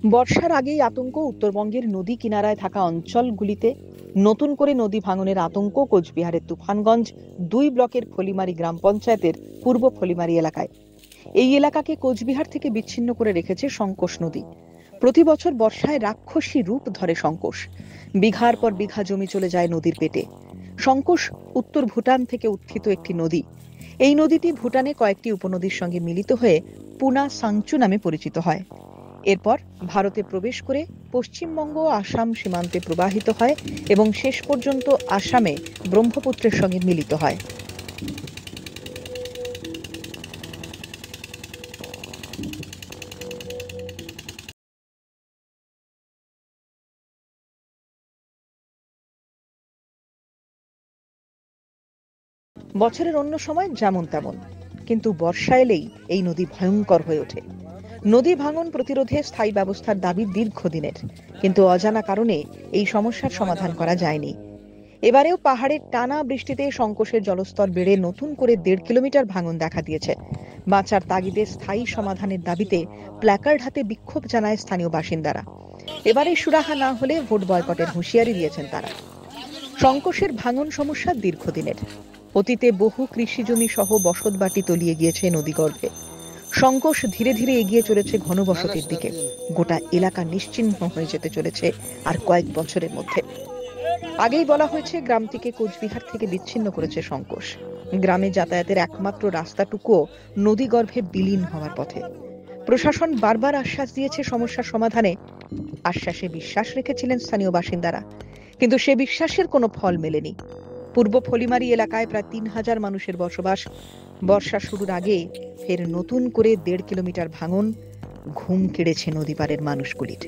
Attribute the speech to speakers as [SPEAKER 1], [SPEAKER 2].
[SPEAKER 1] বর্ষার আগেই আতঙ্ক উত্তরবঙ্গের নদী কিনারায় থাকা অঞ্চলগুলিতে। নতুন করে নদী ভাঙনের আতঙ্ক কোচবিহারের তুফানগঞ্জ ২ ব্লকের ফলিমারি গ্রাম পঞ্চায়েতের পূর্ব ফলিমারি এলাকায়। এই এলাকাকে কোচবিহার থেকে বিচ্ছিন্ন করে রেখেছে সংকোষ নদী। প্রতি বছর বর্ষায় রাক্ষসী রূপ ধরে সংকোষ। বিঘার পর বিঘা জমি চলে যায় নদীর পেটে। সংকোষ উত্তর ভুটান থেকে উত্থিত একটি নদী। এই নদীটি ভুটানে কয়েকটি উপনদীর সঙ্গে মিলিত হয়ে পুনা সাংচু নামে পরিচিত হয়। এরপর ভারতে প্রবেশ করে পশ্চিমবঙ্গ আসাম সীমান্তে প্রবাহিত হয় এবং শেষ পর্যন্ত আসামে ব্রহ্মপুত্রের সঙ্গে মিলিত হয়। বছরের অন্য সময় যেমন তেমন, কিন্তু বর্ষা এলেই এই নদী ভয়ঙ্কর হয়ে ওঠে। নদী ভাঙন প্রতিরোধে স্থায়ী ব্যবস্থার দাবি দীর্ঘদিনের, কিন্তু অজানা কারণে এই সমস্যার সমাধান করা যায়নি। এবারেও পাহাড়ের টানা বৃষ্টিতে সংকোষের জলস্তর বেড়ে নতুন করে ১.৫ কিলোমিটার ভাঙন দেখা দিয়েছে। বাঁচার তাগিদে স্থায়ী সমাধানের দাবিতে প্ল্যাকার্ড হাতে বিক্ষোভ জানায় স্থানীয় বাসিন্দারা। এবারে সুরাহা না হলে ভোট বয়কটের হুঁশিয়ারি দিয়েছেন তারা। সংকোষের ভাঙন সমস্যা দীর্ঘদিনের। অতীতে বহু কৃষিজমি সহ বসতবাটি তলিয়ে গিয়েছে নদীগর্ভে। সংকোষ ধীরে ধীরে এগিয়ে চলেছে ঘনবসতির দিকে। গোটা এলাকা নিশ্চিহ্ন হয়ে যেতে চলেছে আর কয়েক বছরের মধ্যে। আগেই বলা হয়েছে, গ্রামটিকে কোচবিহার থেকে বিচ্ছিন্ন করেছে সংকোষ। গ্রামে যাতায়াতের একমাত্র রাস্তাটুকুও নদীগর্ভে বিলীন হওয়ার পথে। প্রশাসন বারবার আশ্বাস দিয়েছে সমস্যার সমাধানে। আশ্বাসে বিশ্বাস রেখেছিলেন স্থানীয় বাসিন্দারা, কিন্তু সে বিশ্বাসের কোনো ফল মেলেনি। পূর্ব ফলিমারি এলাকায় প্রায় ৩,০০০ মানুষের বসবাস। বর্ষা শুরুর আগে ফের নতুন করে ১.৫ কিলোমিটার ভাঙন ঘুম কেড়েছে নদীপাড়ের মানুষগুলির।